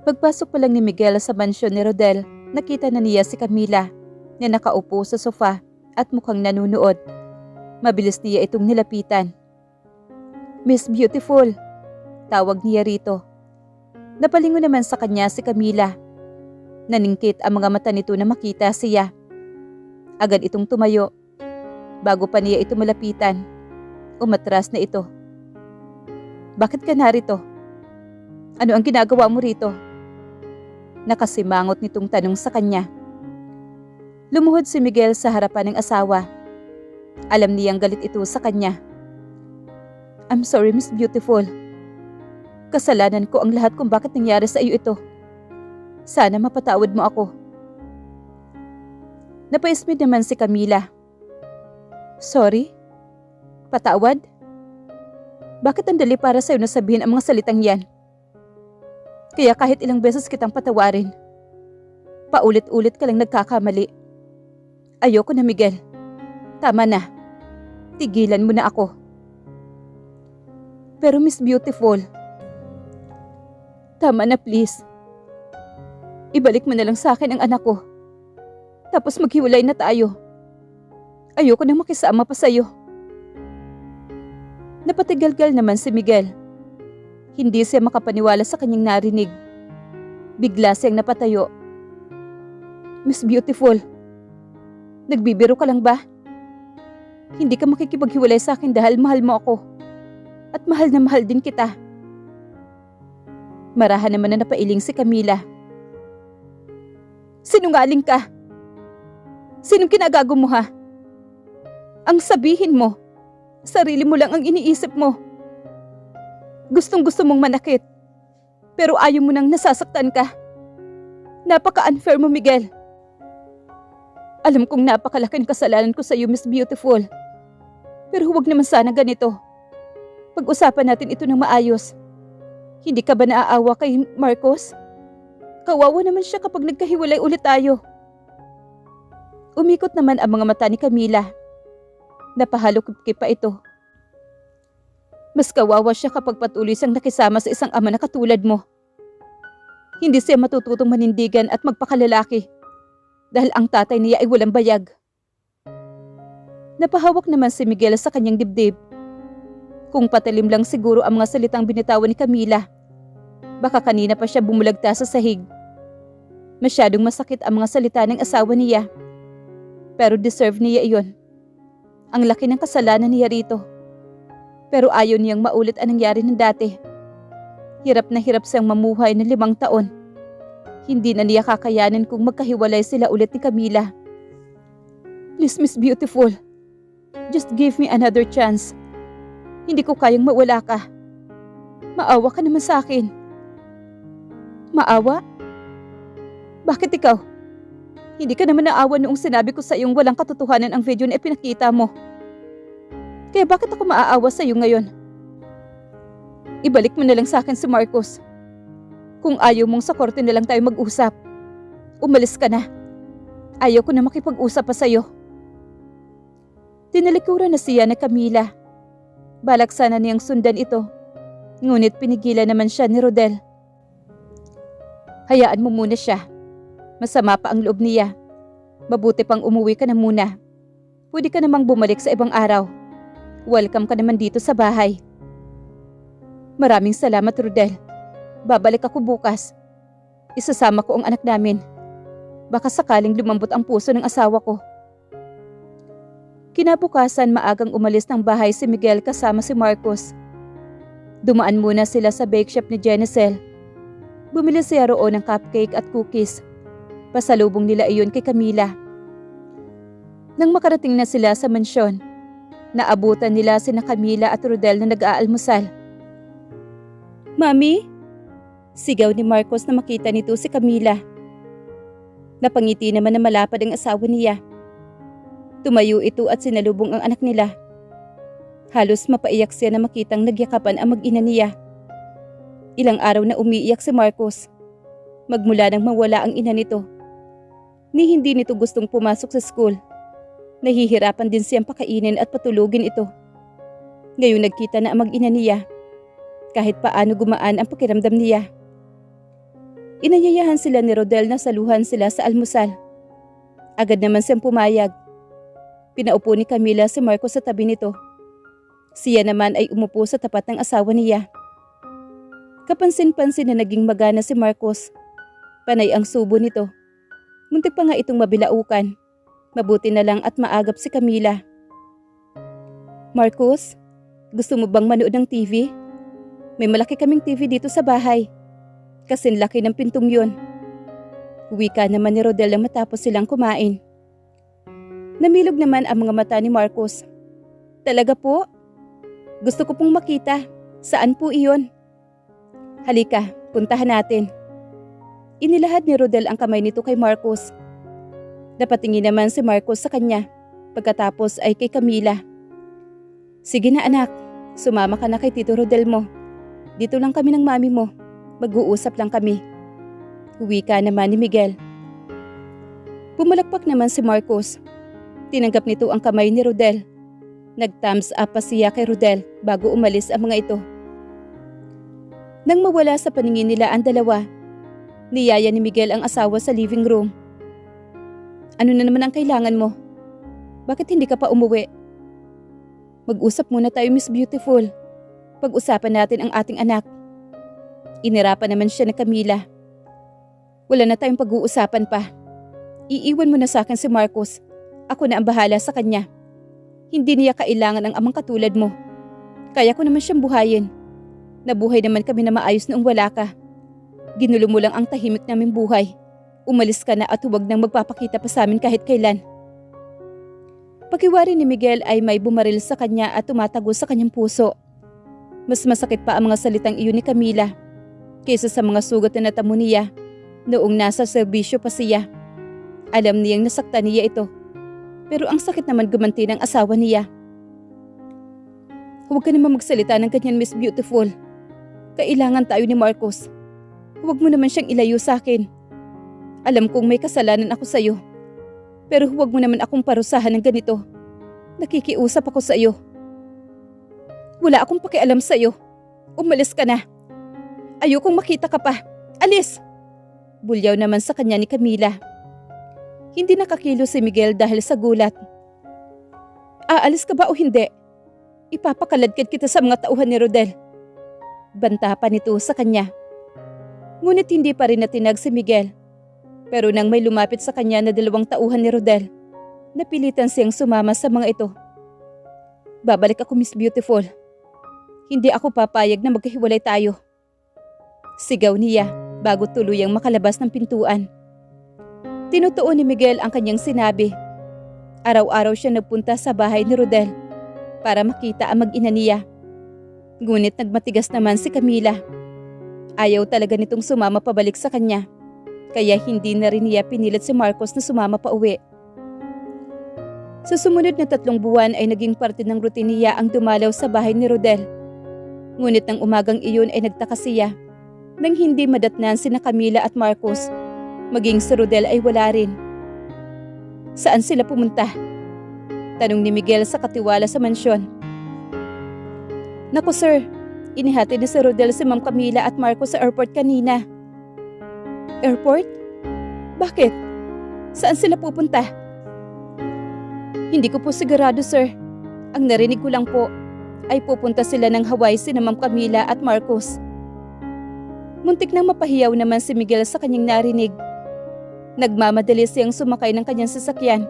Pagpasok pa lang ni Miguel sa mansyon ni Rodel, nakita na niya si Camila na nakaupo sa sofa at mukhang nanunood. Mabilis niya itong nilapitan. "Miss Beautiful," tawag niya rito. Napalingon naman sa kanya si Camila. Naningkit ang mga mata nito na makita siya. Agad itong tumayo. Bago pa niya ito malapitan, umatras na ito. "Bakit ka narito? Ano ang ginagawa mo rito?" Nakasimangot nitong tanong sa kanya. Lumuhod si Miguel sa harapan ng asawa. Alam niyang galit ito sa kanya. "I'm sorry, Miss Beautiful. Kasalanan ko ang lahat kung bakit nangyari sa iyo ito. Sana mapatawad mo ako." Napaismid naman si Camila. "Sorry? Patawad? Bakit ang dali para sa'yo na sabihin ang mga salitang yan? Kaya kahit ilang beses kitang patawarin, paulit-ulit ka lang nagkakamali. Ayoko na, Miguel. Tama na. Tigilan mo na ako." "Pero Miss Beautiful, tama na please. Ibalik mo na lang sa akin ang anak ko. Tapos maghiwalay na tayo. Ayoko na makisama pa sa'yo." Napatigalgal naman si Miguel. Hindi siya makapaniwala sa kanyang narinig. Bigla siyang napatayo. "Miss Beautiful, nagbibiro ka lang ba? Hindi ka makikipaghiwalay sa akin dahil mahal mo ako. At mahal na mahal din kita." Marahan naman na napailing si Camila. "Sinungaling ka! Sinong kinagago mo ha? Ang sabihin mo, sarili mo lang ang iniisip mo. Gustong-gusto mong manakit, pero ayaw mo nang nasasaktan ka. Napaka-unfair mo, Miguel. Alam kong napakalaking kasalanan ko sa iyo, Miss Beautiful. Pero huwag naman sana ganito. Pag-usapan natin ito ng maayos. Hindi ka ba naaawa kay Marcos? Kawawa naman siya kapag nagkahiwalay ulit tayo." Umikot naman ang mga mata ni Camila. Napahalukip pa ito. Mas kawawa siya kapag patuloy siyang nakisama sa isang ama na katulad mo. Hindi siya matututong manindigan at magpakalalaki dahil ang tatay niya ay walang bayag. Napahawak naman si Miguel sa kanyang dibdib. Kung patalim lang siguro ang mga salitang binitawan ni Camila, baka kanina pa siya bumulagta sa sahig. Masyadong masakit ang mga salita ng asawa niya. Pero deserve niya iyon. Ang laki ng kasalanan niya rito. Pero ayaw niyang maulit ang nangyari ng dati. Hirap na hirap siyang mamuhay ng 5 taon. Hindi na niya kakayanin kung magkahiwalay sila ulit ni Camila. "Please, Miss Beautiful, just give me another chance. Hindi ko kayang mawala ka. Maawa ka naman sa akin." "Maawa? Bakit ikaw? Hindi ka naman naawa noong sinabi ko sa iyong walang katotohanan ang video na ipinakita mo. Kaya bakit ako maaawa sa iyo ngayon? Ibalik mo na lang sa akin si Marcos. Kung ayaw mong sa korte na lang tayo mag-usap, umalis ka na. Ayaw ko na makipag-usap pa sa iyo." Tinalikuran na siya na Camila. Balak sana niyang sundan ito, ngunit pinigilan naman siya ni Rodel. "Hayaan mo muna siya. Masama pa ang loob niya. Mabuti pang umuwi ka na muna. Pwede ka namang bumalik sa ibang araw. Welcome ka naman dito sa bahay." "Maraming salamat, Rodel. Babalik ako bukas. Isasama ko ang anak namin. Baka sakaling lumambot ang puso ng asawa ko." Kinabukasan, maagang umalis ng bahay si Miguel kasama si Marcos. Dumaan muna sila sa bake shop ni Jenicel. Bumili siya roon ng cupcake at cookies. Pasalubong nila iyon kay Camila. Nang makarating na sila sa mansyon, naabutan nila sina Camila at Rodel na nag-aalmusal. "Mami?" Sigaw ni Marcos na makita nito si Camila. Napangiti naman na malapad ang asawa niya. Tumayo ito at sinalubong ang anak nila. Halos mapaiyak siya na makitang nagyakapan ang mag-ina niya. Ilang araw na umiiyak si Marcos. Magmula nang mawala ang ina nito. Ni hindi nito gustong pumasok sa school. Nahihirapan din siyang pakainin at patulugin ito. Ngayon nagkita na ang mag-ina niya. Kahit paano gumaan ang pakiramdam niya. Inayayahan sila ni Rodel na saluhan sila sa almusal. Agad naman siyang pumayag. Pinaupo ni Camila si Marcos sa tabi nito. Siya naman ay umupo sa tapat ng asawa niya. Kapansin-pansin na naging magana si Marcos. Panay ang subo nito. Muntik pa nga itong mabilaukan. Mabuti na lang at maagap si Camila. Marcos, gusto mo bang manood ng TV? May malaki kaming TV dito sa bahay. Kasing laki ng pintong yun. Wika naman ni Rodel matapos silang kumain. Namilog naman ang mga mata ni Marcos. Talaga po? Gusto ko pong makita. Saan po iyon? Halika, puntahan natin. Inilahad ni Rodel ang kamay nito kay Marcos. Napatingin naman si Marcos sa kanya. Pagkatapos ay kay Camila. Sige na anak, sumama ka na kay Tito Rodel mo. Dito lang kami ng mami mo. Mag-uusap lang kami. Wika naman ni Miguel. Pumalakpak naman si Marcos. Tinanggap nito ang kamay ni Rodel. Nag-thumbs up pa siya kay Rodel bago umalis ang mga ito. Nang mawala sa paningin nila ang dalawa, niyaya ni Miguel ang asawa sa living room. Ano na naman ang kailangan mo? Bakit hindi ka pa umuwi? Mag-usap muna tayo, Miss Beautiful. Pag-usapan natin ang ating anak. Inirapan naman siya ni Camila. Wala na tayong pag-uusapan pa. Iiwan mo na sa akin si Marcos. Ako na ang bahala sa kanya. Hindi niya kailangan ang amang katulad mo. Kaya ko naman siyang buhayin. Nabuhay naman kami na maayos noong wala ka. Ginulo mo lang ang tahimik naming buhay. Umalis ka na at huwag nang magpapakita pa sa amin kahit kailan. Pakiwari ni Miguel ay may bumaril sa kanya at tumatago sa kanyang puso. Mas masakit pa ang mga salitang iyon ni Camila kaysa sa mga sugat na natamo niya noong nasa serbisyo pa siya. Alam niyang nasaktan niya ito. Pero ang sakit naman gumanti ng asawa niya. Huwag ka naman magsalita ng ganyan, Miss Beautiful. Kailangan tayo ni Marcos. Huwag mo naman siyang ilayo sa akin. Alam kong may kasalanan ako sa iyo. Pero huwag mo naman akong parusahan ng ganito. Nakikiusap ako sa iyo. Wala akong pakialam sa iyo. Umalis ka na. Ayokong makita ka pa. Alis! Bulyaw naman sa kanya ni Camila. Hindi nakakilo si Miguel dahil sa gulat. Aalis ka ba o hindi? Ipapakaladkad kita sa mga tauhan ni Rodel. Banta pa nito sa kanya. Ngunit hindi pa rin natinag si Miguel. Pero nang may lumapit sa kanya na 2 tauhan ni Rodel, napilitan siyang sumama sa mga ito. Babalik ako, Miss Beautiful. Hindi ako papayag na magkahiwalay tayo. Sigaw niya bago tuluyang makalabas ng pintuan. Tinutuon ni Miguel ang kanyang sinabi. Araw-araw siya nagpunta sa bahay ni Rodel para makita ang mag-ina niya. Ngunit nagmatigas naman si Camila. Ayaw talaga nitong sumama pabalik sa kanya. Kaya hindi na rin niya pinilit si Marcos na sumama pa uwi. Sa sumunod na 3 buwan ay naging parte ng routine niya ang dumalaw sa bahay ni Rodel. Ngunit ng umagang iyon ay nagtaka siya nang hindi madatnan sina Camila at Marcos. Maging si Rodel ay wala rin. Saan sila pumunta? Tanong ni Miguel sa katiwala sa mansyon. Naku sir, inihatid ni si Rodel si Ma'am Camila at Marcos sa airport kanina. Airport? Bakit? Saan sila pupunta? Hindi ko po sigurado sir. Ang narinig ko lang po ay pupunta sila ng Hawaii sina Ma'am Camila at Marcos. Muntik nang mapahiyaw naman si Miguel sa kanyang narinig. Nagmamadali siyang sumakay ng kanyang sasakyan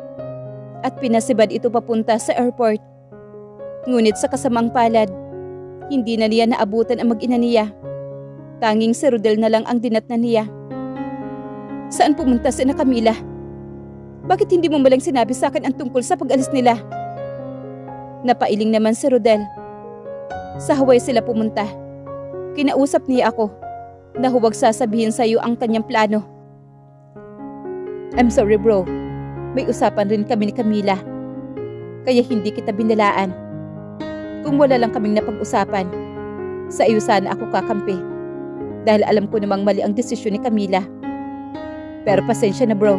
at pinasibad ito papunta sa airport. Ngunit sa kasamang palad, hindi na niya naabutan ang mag-ina niya. Tanging si Rodel na lang ang dinatnan niya. Saan pumunta si Camila? Bakit hindi mo malang sinabi sa akin ang tungkol sa pag-alis nila? Napailing naman si Rodel. Sa Hawaii sila pumunta. Kinausap niya ako na huwag sasabihin sa iyo ang kanyang plano. I'm sorry bro. May usapan rin kami ni Camila. Kaya hindi kita binalaan. Kung wala lang kaming napag-usapan, sa iyo sana ako kakampi. Dahil alam ko namang mali ang desisyon ni Camila. Pero pasensya na bro.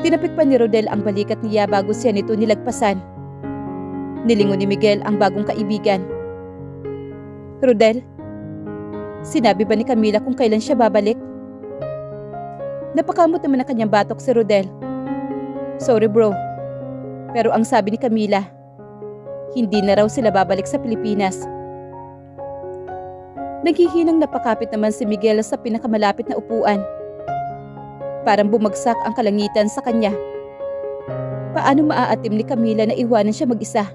Tinapik pa ni Rodel ang balikat niya bago siya nito nilagpasan. Nilingon ni Miguel ang bagong kaibigan. Rodel, Sinabi ba ni Camila kung kailan siya babalik? Napakamot naman ang kanyang batok si Rodel. Sorry bro, pero ang sabi ni Camila, hindi na raw sila babalik sa Pilipinas. Naghihinang napakapit naman si Miguel sa pinakamalapit na upuan. Parang bumagsak ang kalangitan sa kanya. Paano maaatim ni Camila na iwanan siya mag-isa?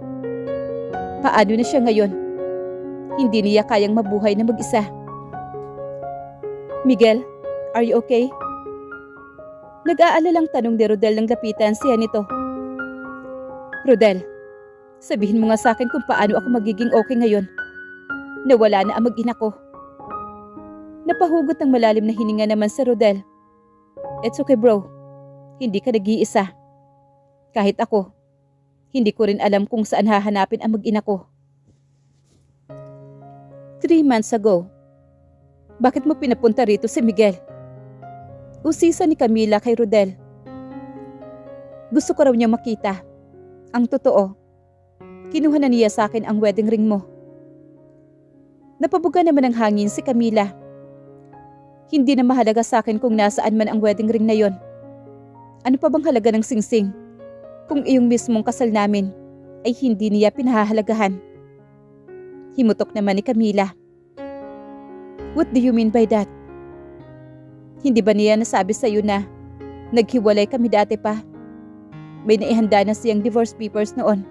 Paano na siya ngayon? Hindi niya kayang mabuhay na mag-isa. Miguel, are you okay? Nag-aalalang tanong ni Rodel nang lapitan siya nito. Rodel, sabihin mo nga sa akin kung paano ako magiging okay ngayon. Nawala na ang mag-ina ko. Napahugot ng malalim na hininga naman si Rodel. It's okay bro, hindi ka nag-iisa. Kahit ako, hindi ko rin alam kung saan hahanapin ang mag-ina ko. 3 months ago, bakit mo pinapunta rito si Miguel? Usisa ni Camila kay Rodel. Gusto ko raw niya makita. Ang totoo, kinuha na niya sa akin ang wedding ring mo. Napabuga naman ng hangin si Camila. Hindi na mahalaga sa akin kung nasaan man ang wedding ring na yon. Ano pa bang halaga ng singsing kung iyong mismong kasal namin ay hindi niya pinahahalagahan? Himutok naman ni Camila. What do you mean by that? Hindi ba niya nasabi sa iyo na naghiwalay kami dati pa? May naihanda na siyang divorce papers noon.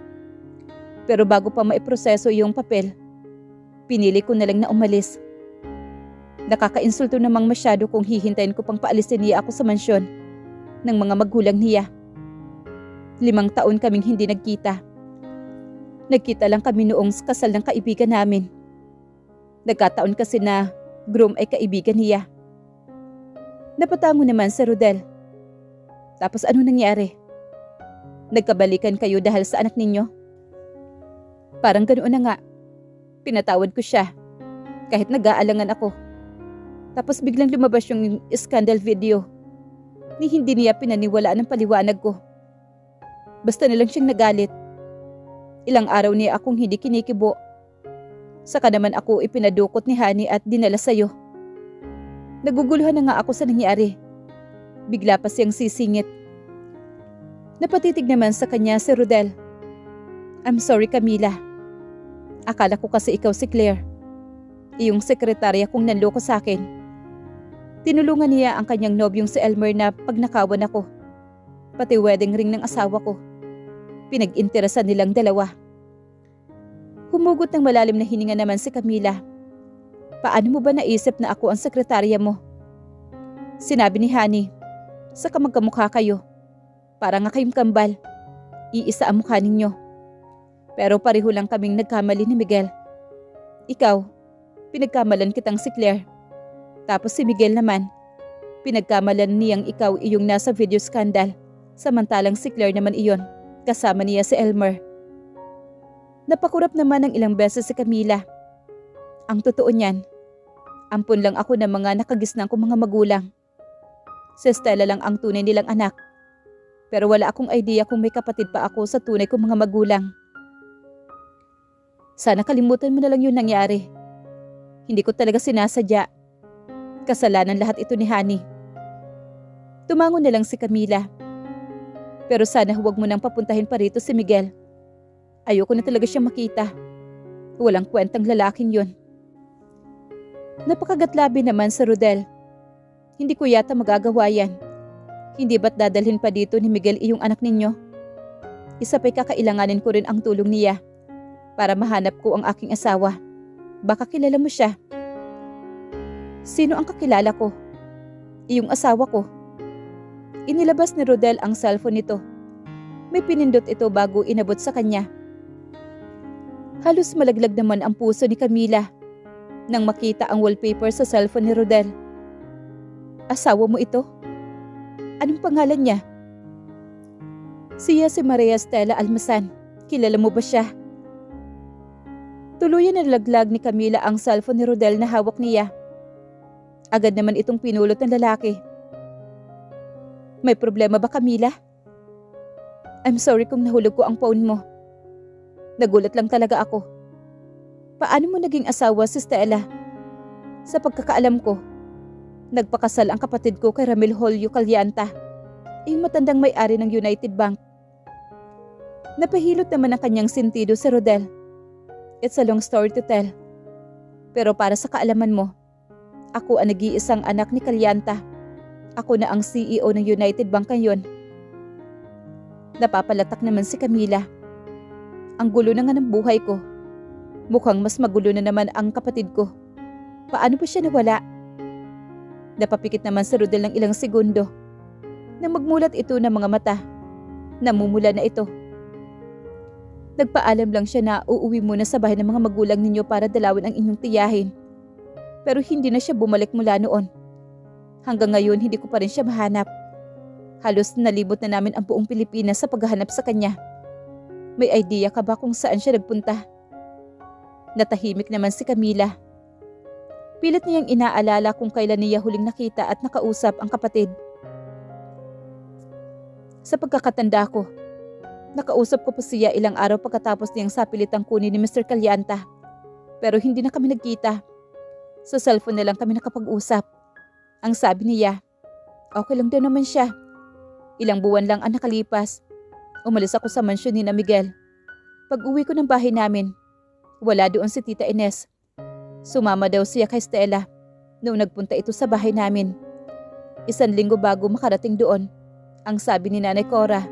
Pero bago pa maiproseso yung papel, pinili ko na lang na umalis. Nakakainsulto namang masyado kung hihintayin ko pang paalisin niya ako sa mansyon ng mga magulang niya. 5 taon kaming hindi nagkita. Nagkita lang kami noong kasal ng kaibigan namin. Nagkataon kasi na groom ay kaibigan niya. Napatango naman si Rodel. Tapos ano nangyari? Nagkabalikan kayo dahil sa anak ninyo? Parang ganoon na nga. Pinatawad ko siya. Kahit nag-aalangan ako. Tapos biglang lumabas yung scandal video. Ni hindi niya pinaniwalaan ang paliwanag ko. Basta na lang siyang nagalit. Ilang araw niya akong hindi kinikibo. Saka naman ako ipinadukot ni Honey at dinala sa'yo. Naguguluhan na nga ako sa nangyari. Bigla pa siyang sisingit. Napatitig naman sa kanya si Rodel. I'm sorry Camila. Akala ko kasi ikaw si Claire. Iyong sekretarya kung nanloko sa akin. Tinulungan niya ang kanyang nobyong si Elmer na pagnakawan ako. Pati wedding ring ng asawa ko. Pinag-interesan nilang dalawa. Humugot ng malalim na hininga naman si Camila. Paano mo ba naisip na ako ang sekretarya mo? Sinabi ni Honey, saka magkamukha kayo. Para nga kayong kambal. Iisa ang mukha ninyo. Pero pareho lang kaming nagkamali ni Miguel. Ikaw, pinagkamalan kitang si Claire. Tapos si Miguel naman, pinagkamalan niyang ikaw iyong nasa video scandal. Samantalang si Claire naman iyon, kasama niya si Elmer. Napakurap naman ng ilang beses si Camila. Ang totoo niyan, ampun lang ako ng mga nakagisnang kong mga magulang. Si Stella lang ang tunay nilang anak. Pero wala akong idea kung may kapatid pa ako sa tunay kong mga magulang. Sana kalimutan mo na lang yung nangyari. Hindi ko talaga sinasadya. Kasalanan lahat ito ni Honey. Tumango na lang si Camila. Pero sana huwag mo nang papuntahin pa rito si Miguel. Ayoko na talaga siyang makita. Walang kwentang lalaking yun. Napakagatlabi naman sa Rodel. Hindi ko yata magagawa yan. Hindi ba't dadalhin pa dito ni Miguel iyong anak ninyo? Isa pa'y kakailanganin ko rin ang tulong niya para mahanap ko ang aking asawa. Baka kilala mo siya. Sino ang kakilala ko? Iyong asawa ko. Inilabas ni Rodel ang cellphone nito. May pinindot ito bago inabot sa kanya. Halos malaglag naman ang puso ni Camila nang makita ang wallpaper sa cellphone ni Rodel. Asawa mo ito? Anong pangalan niya? Siya si Maria Stella Almasan. Kilala mo ba siya? Tuluyan na nalaglag ni Camila ang cellphone ni Rodel na hawak niya. Agad naman itong pinulot ng lalaki. May problema ba, Camila? I'm sorry kung nahulog ko ang phone mo. Nagulat lang talaga ako. Paano mo naging asawa si Stella? Sa pagkakaalam ko, nagpakasal ang kapatid ko kay Ramil Holyo Calianta, yung matandang may-ari ng United Bank. Napahilot naman ang kanyang sentido si Rodel. It's a long story to tell. Pero para sa kaalaman mo, ako ang nag-iisang anak ni Calianta. Ako na ang CEO ng United Bank ngayon. Napapalatak naman si Camila. Ang gulo na nga ng buhay ko. Mukhang mas magulo na naman ang kapatid ko. Paano pa siya nawala? Napapikit naman si Rodel ng ilang segundo. Nang magmulat ito ng mga mata, namumula na ito. Nagpaalam lang siya na uuwi muna sa bahay ng mga magulang ninyo para dalawin ang inyong tiyahin. Pero hindi na siya bumalik mula noon. Hanggang ngayon hindi ko pa rin siya mahanap. Halos nalibot na namin ang buong Pilipinas sa paghahanap sa kanya. May idea ka ba kung saan siya nagpunta? Natahimik naman si Camila. Pilit niyang inaalala kung kailan niya huling nakita at nakausap ang kapatid. Sa pagkakatanda ko, nakausap ko pa siya ilang araw pagkatapos niyang sapilitang kunin ni Mr. Calianta. Pero hindi na kami nagkita. Sa cellphone na lang kami nakapag-usap. Ang sabi niya, okay lang daw naman siya. Ilang buwan lang ang nakalipas. Umalis ako sa mansyon ni na Miguel. Pag-uwi ko ng bahay namin, wala doon si Tita Ines. Sumama daw siya kay Stella noong nagpunta ito sa bahay namin. 1 linggo bago makarating doon, ang sabi ni Nanay Cora,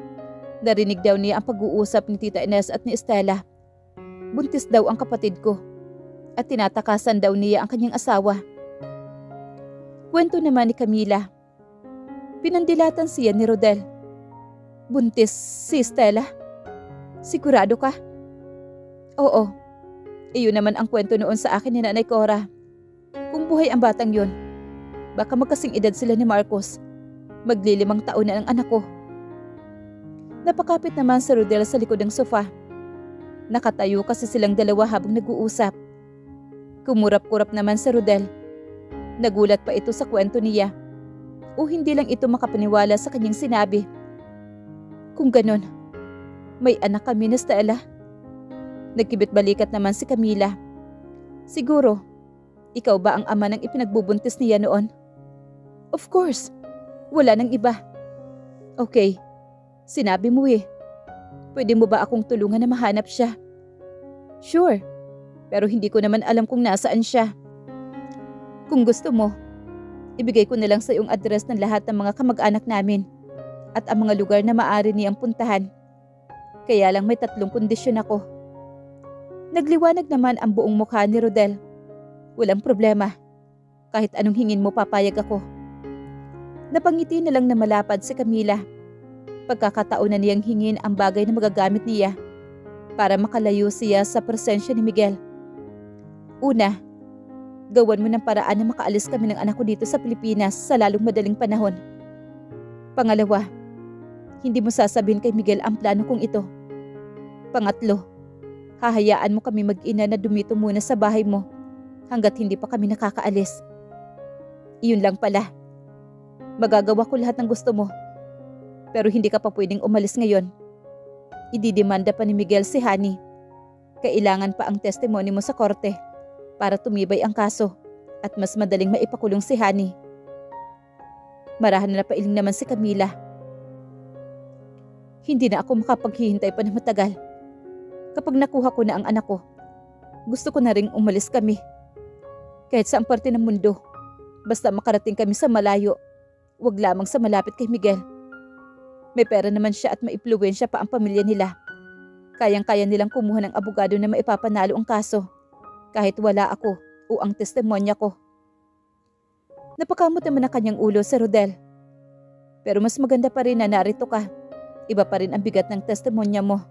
narinig daw niya ang pag-uusap ni Tita Ines at ni Stella. Buntis daw ang kapatid ko at tinatakasan daw niya ang kanyang asawa. Kwento naman ni Camila. Pinandilatan siya ni Rodel. Buntis si Stella? Sigurado ka? Oo. Iyon naman ang kwento noon sa akin ni Nanay Cora. Kung buhay ang batang yon, baka magkasing edad sila ni Marcos. Magli5 taon na ang anak ko. Napakapit naman si Rodel sa likod ng sofa. Nakatayo kasi silang dalawa habang nag-uusap. Kumurap-kurap naman si Rodel. Nagulat pa ito sa kwento niya. O hindi lang ito makapaniwala sa kanyang sinabi. Kung ganon, may anak kami ni Stella. Nagkibit-balikat naman si Camila. Siguro, ikaw ba ang ama ng ipinagbubuntis niya noon? Of course, wala nang iba. Okay, sinabi mo eh. Pwede mo ba akong tulungan na mahanap siya? Sure, pero hindi ko naman alam kung nasaan siya. Kung gusto mo, ibigay ko na lang sa iyong address ng lahat ng mga kamag-anak namin at ang mga lugar na maaari niyang puntahan. Kaya lang may 3 kondisyon ako. Nagliwanag naman ang buong mukha ni Rodel. Walang problema. Kahit anong hingin mo papayag ako. Napangiti na lang na malapad si Camila. Pagkakataon na niyang hingin ang bagay na magagamit niya para makalayo siya sa presensya ni Miguel. Una, gawan mo ng paraan na makaalis kami ng anak ko dito sa Pilipinas sa lalong madaling panahon. Pangalawa, hindi mo sasabihin kay Miguel ang plano kong ito. Pangatlo, hahayaan mo kami mag-ina na dumito muna sa bahay mo hanggat hindi pa kami nakakaalis. Iyon lang pala. Magagawa ko lahat ng gusto mo. Pero hindi ka pa pwedeng umalis ngayon. Ididemanda pa ni Miguel si Hani. Kailangan pa ang testimony mo sa korte para tumibay ang kaso at mas madaling maipakulong si Hani. Marahan na napailing naman si Camila. Hindi na ako makapaghihintay pa na matagal. Kapag nakuha ko na ang anak ko, gusto ko na ring umalis kami. Kahit saang parte ng mundo, basta makarating kami sa malayo, wag lamang sa malapit kay Miguel. May pera naman siya at maimpluwensya pa ang pamilya nila. Kayang-kaya nilang kumuha ng abogado na maipapanalo ang kaso, kahit wala ako o ang testimonya ko. Napakamot naman ang kanyang ulo si Rodel. Pero mas maganda pa rin na narito ka. Iba pa rin ang bigat ng testimonya mo.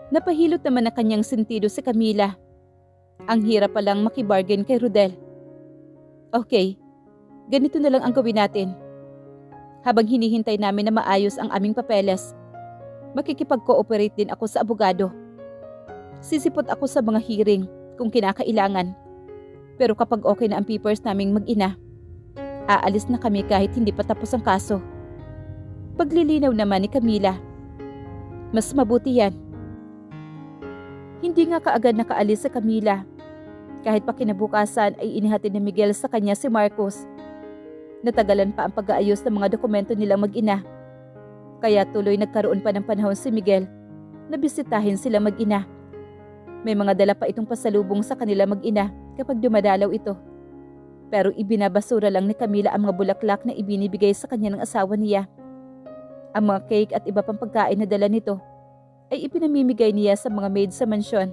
Napahilot naman ang kanyang sentido si Camila. Ang hirap palang makibargain kay Rodel. Okay, ganito na lang ang gawin natin. Habang hinihintay namin na maayos ang aming papeles, makikipag-cooperate din ako sa abogado. Sisipot ako sa mga hearing kung kinakailangan. Pero kapag okay na ang papers naming mag-ina, aalis na kami kahit hindi pa tapos ang kaso. Paglilinaw naman ni Camila. Mas mabuti yan. Hindi nga kaagad nakaalis sa Camila. Kahit pa kinabukasan ay inihatid ni Miguel sa kanya si Marcos. Natagalan pa ang pag-aayos ng mga dokumento nilang mag-ina. Kaya tuloy nagkaroon pa ng panahon si Miguel na bisitahin sila mag-ina. May mga dala pa itong pasalubong sa kanila mag-ina kapag dumadalaw ito. Pero ibinabasura lang ni Camila ang mga bulaklak na ibinibigay sa kanya ng asawa niya. Ang mga cake at iba pang pagkain na dala nito ay ipinamimigay niya sa mga maid sa mansyon.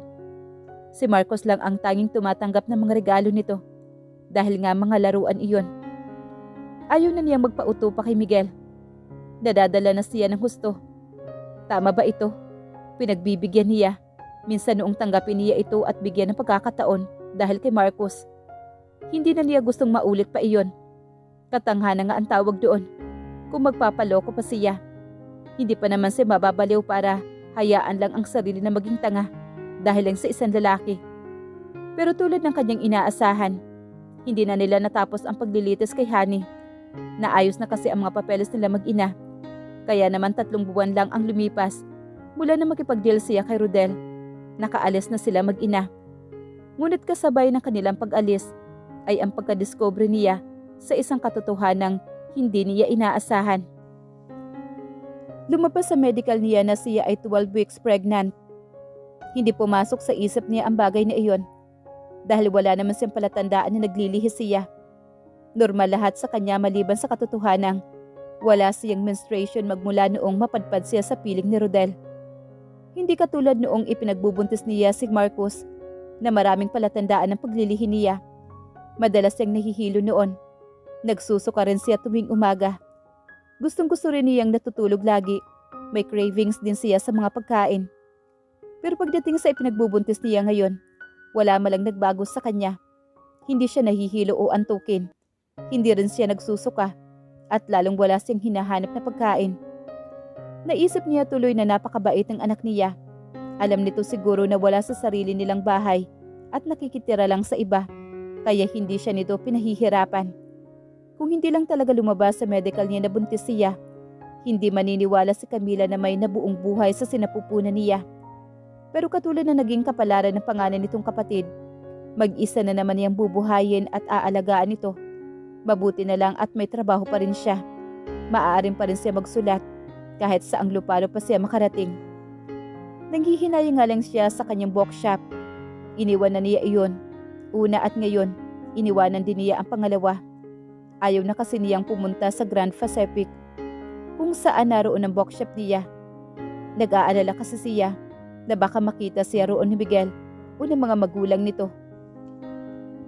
Si Marcos lang ang tanging tumatanggap ng mga regalo nito dahil nga mga laruan iyon. Ayaw na niyang magpauto pa kay Miguel. Nadadala na siya ng husto. Tama ba ito? Pinagbibigyan niya. Minsan noong tanggapin niya ito at bigyan ng pagkakataon dahil kay Marcos. Hindi na niya gustong maulit pa iyon. Katanghana nga ang tawag doon. Kung magpapaloko pa siya. Hindi pa naman siya mababaliw para hayaan lang ang sarili na maging tanga dahil lang sa isang lalaki. Pero tulad ng kanyang inaasahan, hindi na nila natapos ang paglilitis kay Honey. Naayos na kasi ang mga papeles nila mag-ina. Kaya naman 3 buwan lang ang lumipas mula na makipag-deal siya kay Rodel. Nakaalis na sila mag-ina. Ngunit kasabay ng kanilang pag-alis ay ang pagkadiscover niya sa isang katotohanang hindi niya inaasahan. Lumabas sa medical niya na siya ay 12 weeks pregnant. Hindi pumasok sa isip niya ang bagay na iyon dahil wala naman siyang palatandaan na naglilihis siya. Normal lahat sa kanya maliban sa katotohanang wala siyang menstruation magmula noong mapadpad siya sa piling ni Rodel. Hindi katulad noong ipinagbubuntis niya si Marcos na maraming palatandaan ng paglilihi niya. Madalas siyang nahihilo noon. Nagsusuka rin siya tuwing umaga. Gustong-gusto rin niyang natutulog lagi. May cravings din siya sa mga pagkain. Pero pagdating sa ipinagbubuntis niya ngayon, wala malang nagbago sa kanya. Hindi siya nahihilo o antukin. Hindi rin siya nagsusuka at lalong wala siyang hinahanap na pagkain. Naisip niya tuloy na napakabait ng anak niya. Alam nito siguro na wala sa sarili nilang bahay at nakikitira lang sa iba, kaya hindi siya nito pinahihirapan. Kung hindi lang talaga lumabas sa medical niya na buntis siya, hindi maniniwala si Camila na may nabuong buhay sa sinapupunan niya. Pero katulad na naging kapalaran ng panganay nitong kapatid, mag-isa na naman niyang bubuhayin at aalagaan ito. Mabuti na lang at may trabaho pa rin siya. Maaaring pa rin siya magsulat kahit saang lupalo pa siya makarating. Nanghihinayang nga lang siya sa kanyang bookshop. Iniwan na niya iyon. Una at ngayon, iniwanan din niya ang pangalawa. Ayaw na kasi niyang pumunta sa Grand Pacific kung saan naroon ang bookshop niya. Nag-aalala kasi siya na baka makita siya roon ni Miguel o ng mga magulang nito.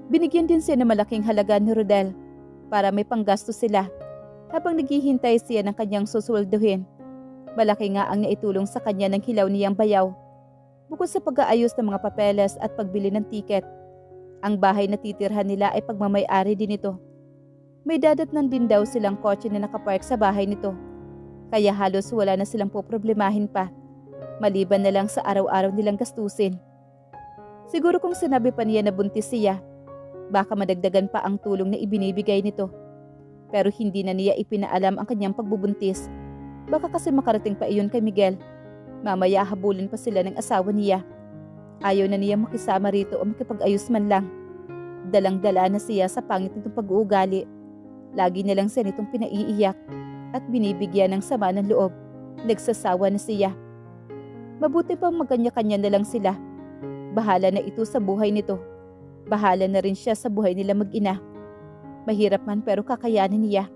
Binigyan din siya ng malaking halaga ni Rodel para may panggasto sila habang naghihintay siya ng kanyang susweldohin. Malaki nga ang naitulong sa kanya ng hilaw niyang bayaw. Bukod sa pag-aayos ng mga papeles at pagbili ng tiket, ang bahay na titirhan nila ay pagmamay-ari din ito. May dadatnan din daw silang kotse na nakapark sa bahay nito. Kaya halos wala na silang poproblemahin pa. Maliban na lang sa araw-araw nilang gastusin. Siguro kung sinabi pa niya na buntis siya, baka madagdagan pa ang tulong na ibinibigay nito. Pero hindi na niya ipinaalam ang kanyang pagbubuntis. Baka kasi makarating pa iyon kay Miguel. Mamaya habulin pa sila ng asawa niya. Ayaw na niya makisama rito o makipag-ayos man lang. Dalang-dala na siya sa pangit nitong pag-uugali. Lagi na lang siya nitong pinaiiyak at binibigyan ng sama ng loob. Nagsasawa na siya. Mabuti pang magkanya-kanya na lang sila. Bahala na ito sa buhay nito. Bahala na rin siya sa buhay nila mag-ina. Mahirap man pero kakayanin niya.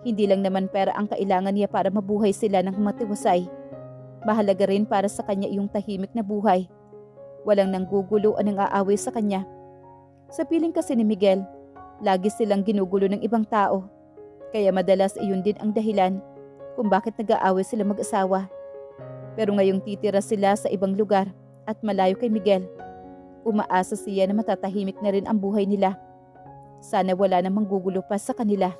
Hindi lang naman pera ang kailangan niya para mabuhay sila ng matiwasay. Mahalaga rin para sa kanya yung tahimik na buhay. Walang nanggugulo o nang-aaway sa kanya. Sa piling kasi ni Miguel, lagi silang ginugulo ng ibang tao. Kaya madalas iyon din ang dahilan kung bakit nag-aaway sila mag-asawa. Pero ngayong titira sila sa ibang lugar at malayo kay Miguel, umaasa siya na matatahimik na rin ang buhay nila. Sana wala namang gugulo pa sa kanila.